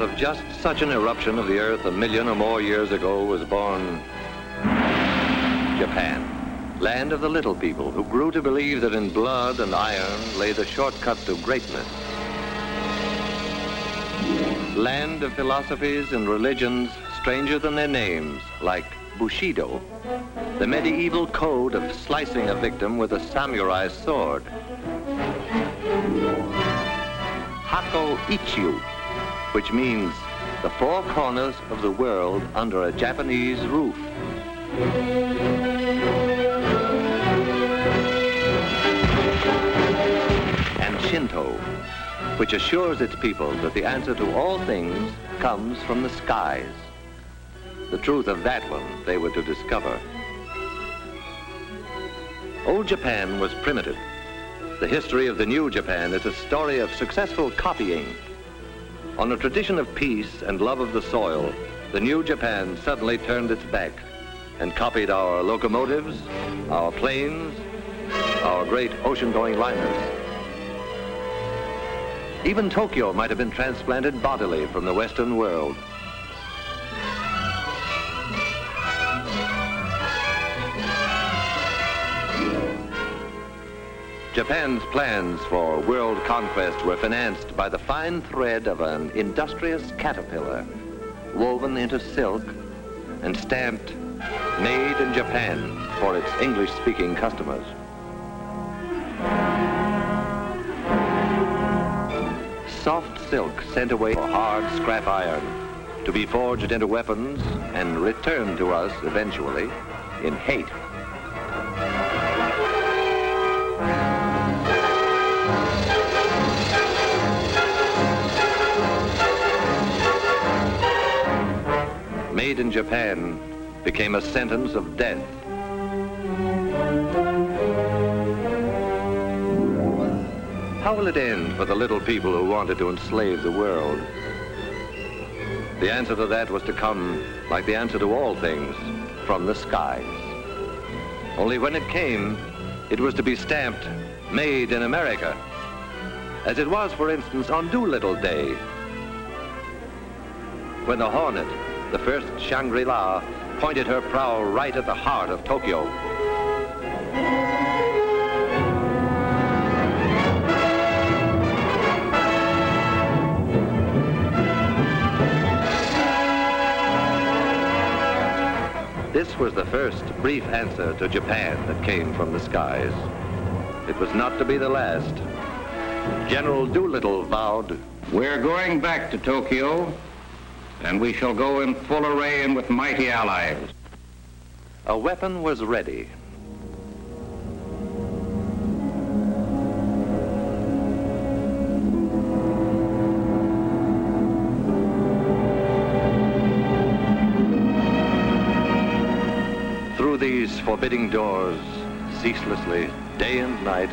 of just such an eruption of the earth 1 million or more years ago was born Japan, land of the little people who grew to believe that in blood and iron lay the shortcut to greatness. Land of philosophies and religions stranger than their names, like Bushido, the medieval code of slicing a victim with a samurai sword. Hako Ichiu, which means the four corners of the world under a Japanese roof. And Shinto, which assures its people that the answer to all things comes from the skies. The truth of that one they were to discover. Old Japan was primitive. The history of the new Japan is a story of successful copying. On a tradition of peace and love of the soil, the new Japan suddenly turned its back and copied our locomotives, our planes, our great ocean-going liners. Even Tokyo might have been transplanted bodily from the Western world. Japan's plans for world conquest were financed by the fine thread of an industrious caterpillar, woven into silk and stamped "Made in Japan" for its English-speaking customers. Soft silk sent away for hard scrap iron to be forged into weapons and returned to us eventually in hate. Made in Japan became a sentence of death. How will it end for the little people who wanted to enslave the world? The answer to that was to come, like the answer to all things, from the skies. Only when it came, it was to be stamped, "Made in America," as it was, for instance, on Doolittle Day, when the Hornet, the first Shangri-La, pointed her prow right at the heart of Tokyo. This was the first brief answer to Japan that came from the skies. It was not to be the last. General Doolittle vowed, "We're going back to Tokyo, and we shall go in full array and with mighty allies." A weapon was ready. Through these forbidding doors, ceaselessly, day and night,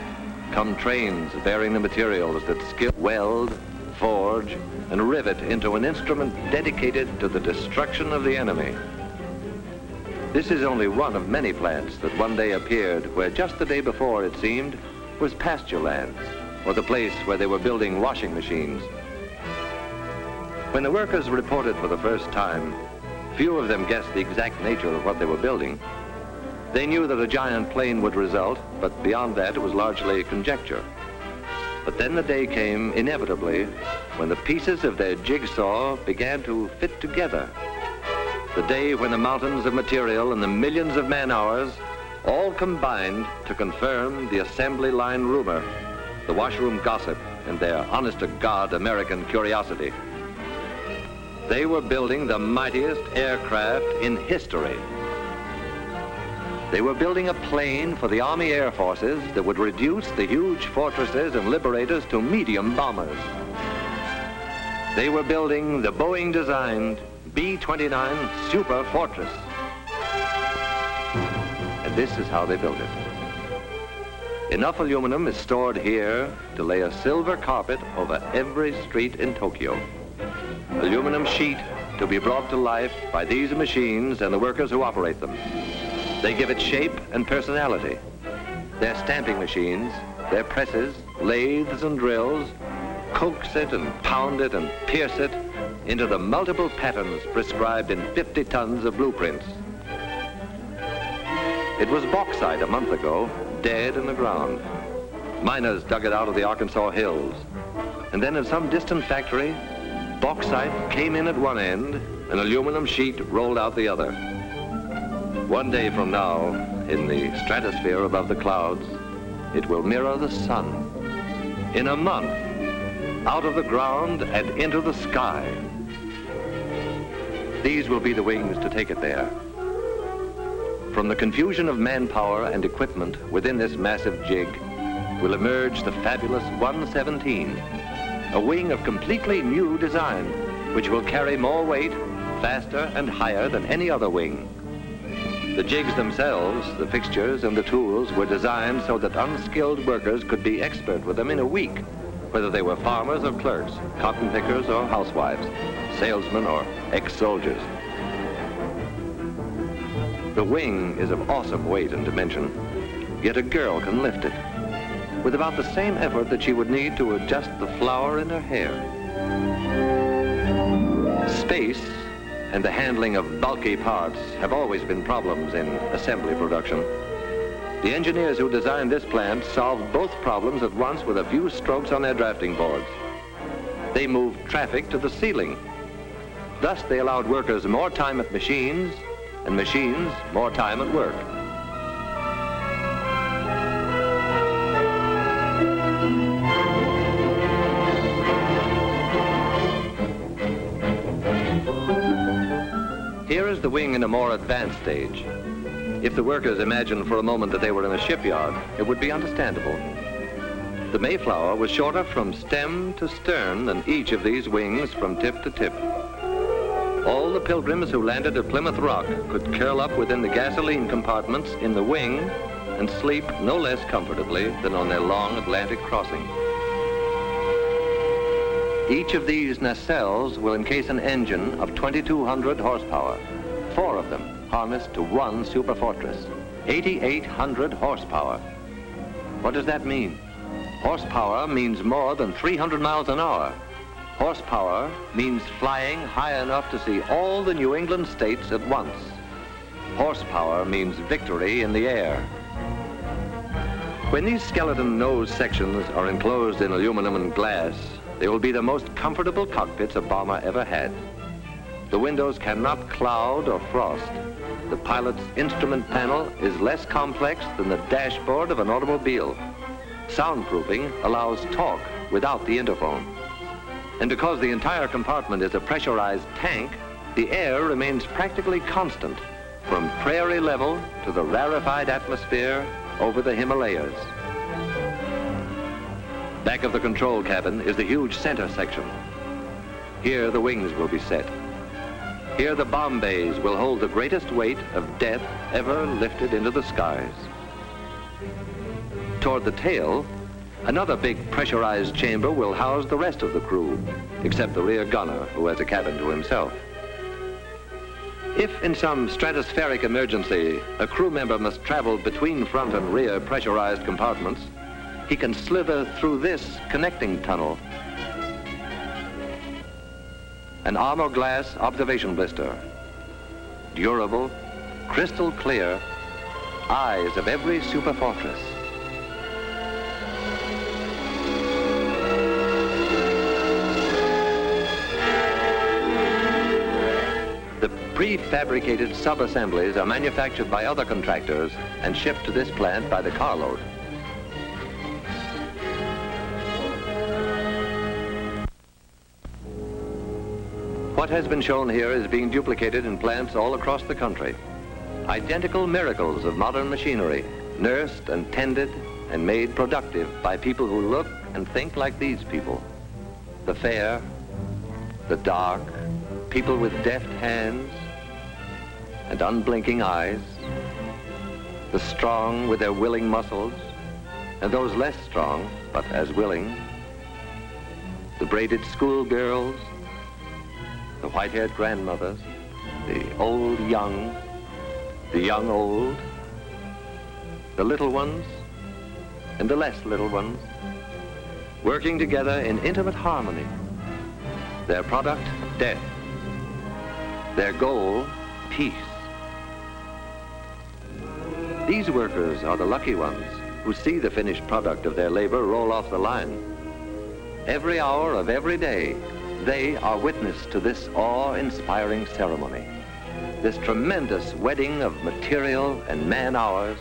come trains bearing the materials that skill weld, forge, and rivet into an instrument dedicated to the destruction of the enemy. This is only one of many plants that one day appeared where just the day before, it seemed, was pasture land, or the place where they were building washing machines. When the workers reported for the first time, few of them guessed the exact nature of what they were building. They knew that a giant plane would result, but beyond that, it was largely conjecture. But then the day came, inevitably, when the pieces of their jigsaw began to fit together. The day when the mountains of material and the millions of man-hours all combined to confirm the assembly line rumor, the washroom gossip, and their honest-to-God American curiosity. They were building the mightiest aircraft in history. They were building a plane for the Army Air Forces that would reduce the huge fortresses and liberators to medium bombers. They were building the Boeing-designed B-29 Super Fortress. And this is how they built it. Enough aluminum is stored here to lay a silver carpet over every street in Tokyo. Aluminum sheet to be brought to life by these machines and the workers who operate them. They give it shape and personality. Their stamping machines, their presses, lathes and drills, coax it and pound it and pierce it into the multiple patterns prescribed in 50 tons of blueprints. It was bauxite a month ago, dead in the ground. Miners dug it out of the Arkansas hills. And then in some distant factory, bauxite came in at one end, an aluminum sheet rolled out the other. One day from now, in the stratosphere above the clouds, it will mirror the sun. In a month, out of the ground and into the sky. These will be the wings to take it there. From the confusion of manpower and equipment within this massive jig will emerge the fabulous 117, a wing of completely new design, which will carry more weight, faster and higher than any other wing. The jigs themselves, the fixtures and the tools were designed so that unskilled workers could be expert with them in a week, whether they were farmers or clerks, cotton pickers or housewives, salesmen or ex-soldiers. The wing is of awesome weight and dimension, yet a girl can lift it with about the same effort that she would need to adjust the flower in her hair. Space and the handling of bulky parts have always been problems in assembly production. The engineers who designed this plant solved both problems at once with a few strokes on their drafting boards. They moved traffic to the ceiling. Thus, they allowed workers more time at machines and machines more time at work. Here is the wing in a more advanced stage. If the workers imagined for a moment that they were in a shipyard, it would be understandable. The Mayflower was shorter from stem to stern than each of these wings from tip to tip. All the pilgrims who landed at Plymouth Rock could curl up within the gasoline compartments in the wing and sleep no less comfortably than on their long Atlantic crossing. Each of these nacelles will encase an engine of 2,200 horsepower, 4 of them harnessed to one superfortress, 8,800 horsepower. What does that mean? Horsepower means more than 300 miles an hour. Horsepower means flying high enough to see all the New England states at once. Horsepower means victory in the air. When these skeleton nose sections are enclosed in aluminum and glass, they will be the most comfortable cockpits a bomber ever had. The windows cannot cloud or frost. The pilot's instrument panel is less complex than the dashboard of an automobile. Soundproofing allows talk without the interphone. And because the entire compartment is a pressurized tank, the air remains practically constant from prairie level to the rarefied atmosphere over the Himalayas. Back of the control cabin is the huge center section. Here the wings will be set. Here the bomb bays will hold the greatest weight of death ever lifted into the skies. Toward the tail, another big pressurized chamber will house the rest of the crew, except the rear gunner, who has a cabin to himself. If in some stratospheric emergency, a crew member must travel between front and rear pressurized compartments, he can slither through this connecting tunnel. An armor glass observation blister. Durable, crystal clear, eyes of every superfortress. The prefabricated sub-assemblies are manufactured by other contractors and shipped to this plant by the carload. What has been shown here is being duplicated in plants all across the country. Identical miracles of modern machinery, nursed and tended and made productive by people who look and think like these people. The fair, the dark, people with deft hands and unblinking eyes, the strong with their willing muscles, and those less strong but as willing, the braided schoolgirls, the white-haired grandmothers, the old young, the young old, the little ones and the less little ones, working together in intimate harmony. Their product, death. Their goal, peace. These workers are the lucky ones who see the finished product of their labor roll off the line. Every hour of every day, they are witness to this awe-inspiring ceremony, this tremendous wedding of material and man-hours,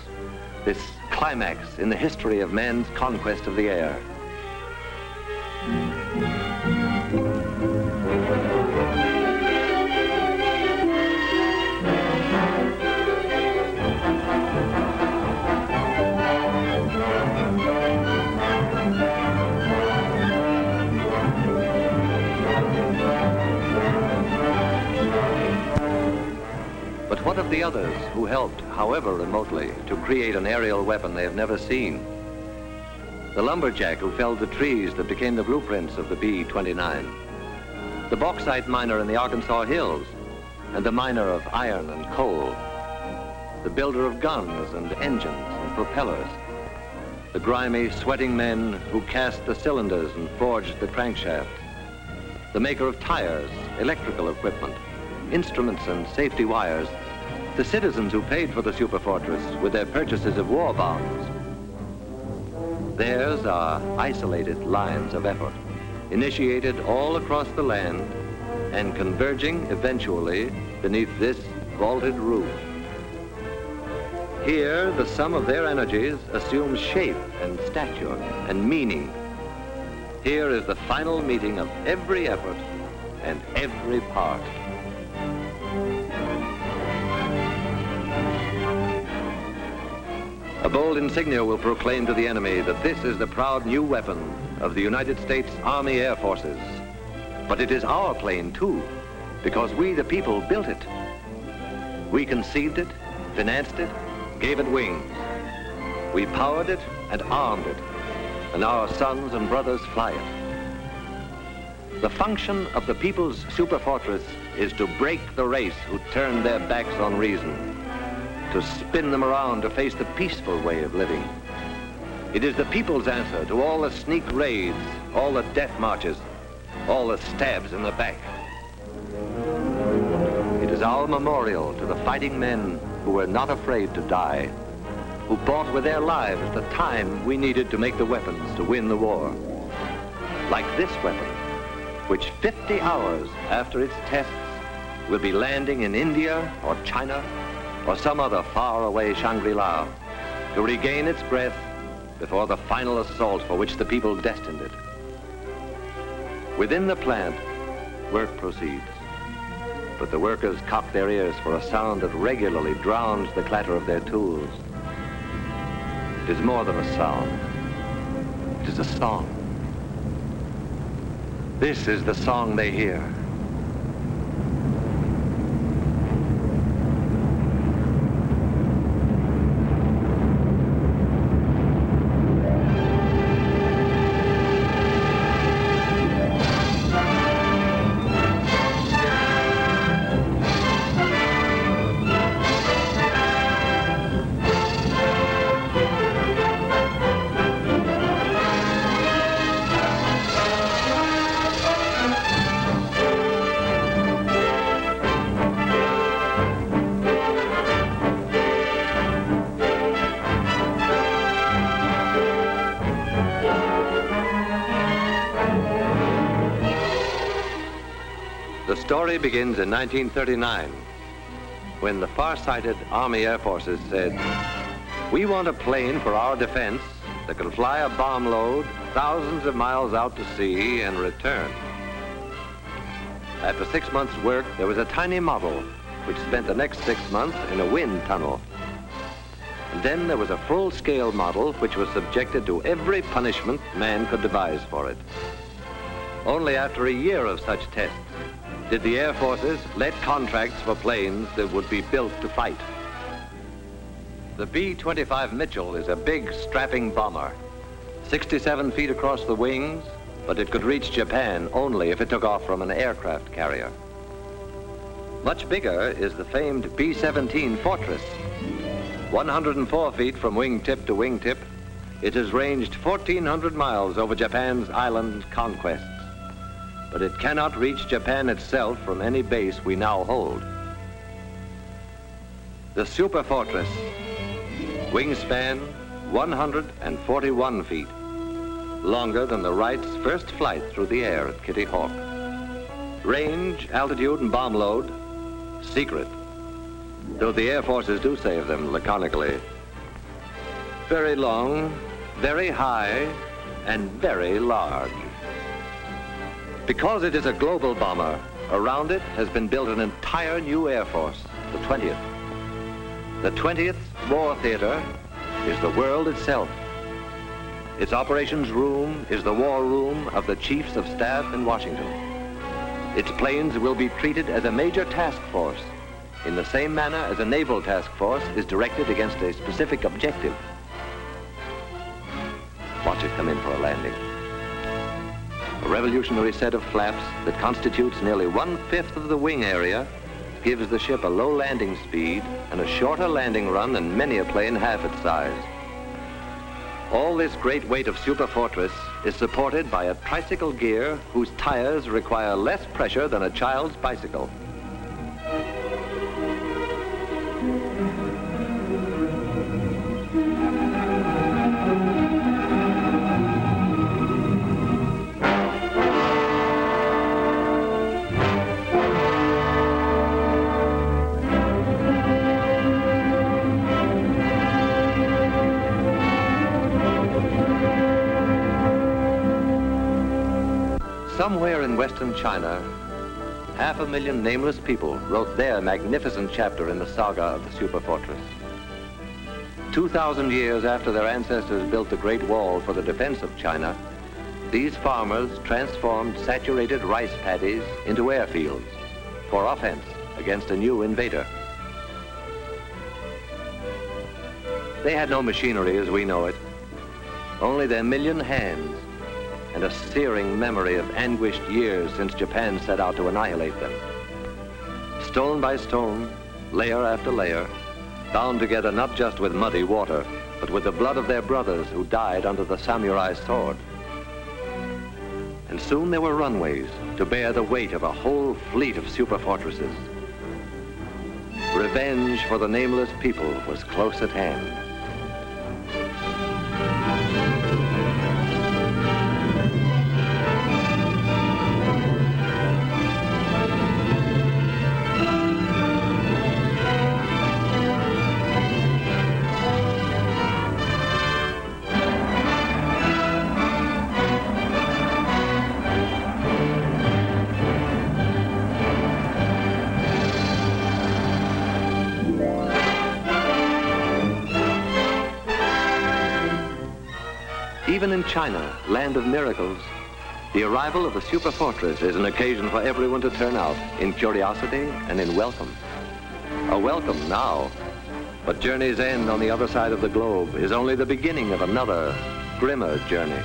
this climax in the history of man's conquest of the air. But what of the others who helped, however remotely, to create an aerial weapon they have never seen? The lumberjack who felled the trees that became the blueprints of the B-29, the bauxite miner in the Arkansas hills, and the miner of iron and coal, the builder of guns and engines and propellers, the grimy, sweating men who cast the cylinders and forged the crankshaft, the maker of tires, electrical equipment, instruments and safety wires, the citizens who paid for the superfortress with their purchases of war bonds. Theirs are isolated lines of effort, initiated all across the land and converging eventually beneath this vaulted roof. Here, the sum of their energies assumes shape and stature and meaning. Here is the final meeting of every effort and every part. A bold insignia will proclaim to the enemy that this is the proud new weapon of the United States Army Air Forces. But it is our plane, too, because we, the people, built it. We conceived it, financed it, gave it wings. We powered it and armed it, and our sons and brothers fly it. The function of the people's superfortress is to break the race who turned their backs on reason, to spin them around to face the peaceful way of living. It is the people's answer to all the sneak raids, all the death marches, all the stabs in the back. It is our memorial to the fighting men who were not afraid to die, who bought with their lives the time we needed to make the weapons to win the war. Like this weapon, which 50 hours after its tests will be landing in India or China or some other faraway Shangri-La to regain its breath before the final assault for which the people destined it. Within the plant, work proceeds, but the workers cock their ears for a sound that regularly drowns the clatter of their tools. It is more than a sound. It is a song. This is the song they hear. The story begins in 1939, when the far-sighted Army Air Forces said, "We want a plane for our defense that can fly a bomb load thousands of miles out to sea and return." After 6 months' work, there was a tiny model which spent the next 6 months in a wind tunnel. And then there was a full-scale model which was subjected to every punishment man could devise for it. Only after a year of such tests did the Air Forces let contracts for planes that would be built to fight. The B-25 Mitchell is a big, strapping bomber, 67 feet across the wings, but it could reach Japan only if it took off from an aircraft carrier. Much bigger is the famed B-17 Fortress. 104 feet from wingtip to wingtip, it has ranged 1,400 miles over Japan's island conquests. but it cannot reach Japan itself from any base we now hold. The superfortress, wingspan 141 feet, longer than the Wrights' first flight through the air at Kitty Hawk. Range, altitude, and bomb load, secret, though the Air Forces do say of them laconically. Very long, very high, and very large. Because it is a global bomber, around it has been built an entire new Air Force, the 20th. The 20th War Theater is the world itself. Its operations room is the war room of the Chiefs of Staff in Washington. Its planes will be treated as a major task force, in the same manner as a naval task force is directed against a specific objective. Watch it come in for a landing. A revolutionary set of flaps that constitutes nearly 1/5 of the wing area gives the ship a low landing speed and a shorter landing run than many a plane half its size. All this great weight of superfortress is supported by a tricycle gear whose tires require less pressure than a child's bicycle. Somewhere in Western China, 500,000 nameless people wrote their magnificent chapter in the saga of the superfortress. 2,000 years after their ancestors built the Great Wall for the defense of China, these farmers transformed saturated rice paddies into airfields for offense against a new invader. They had no machinery as we know it, only their million hands and a searing memory of anguished years since Japan set out to annihilate them. Stone by stone, layer after layer, bound together not just with muddy water, but with the blood of their brothers who died under the samurai's sword. And soon there were runways to bear the weight of a whole fleet of superfortresses. Revenge for the nameless people was close at hand. Even in China, land of miracles, the arrival of the superfortress is an occasion for everyone to turn out in curiosity and in welcome. A welcome now, but journey's end on the other side of the globe is only the beginning of another, grimmer journey.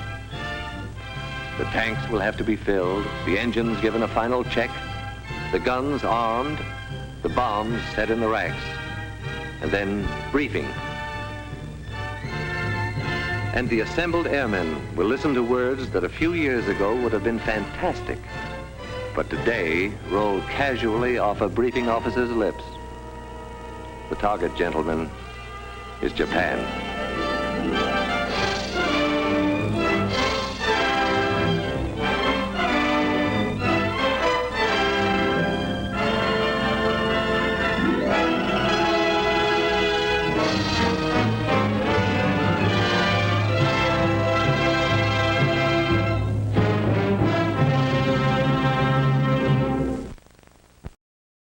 The tanks will have to be filled, the engines given a final check, the guns armed, the bombs set in the racks, and then briefing. And the assembled airmen will listen to words that a few years ago would have been fantastic, but today roll casually off a briefing officer's lips. The target, gentlemen, is Japan.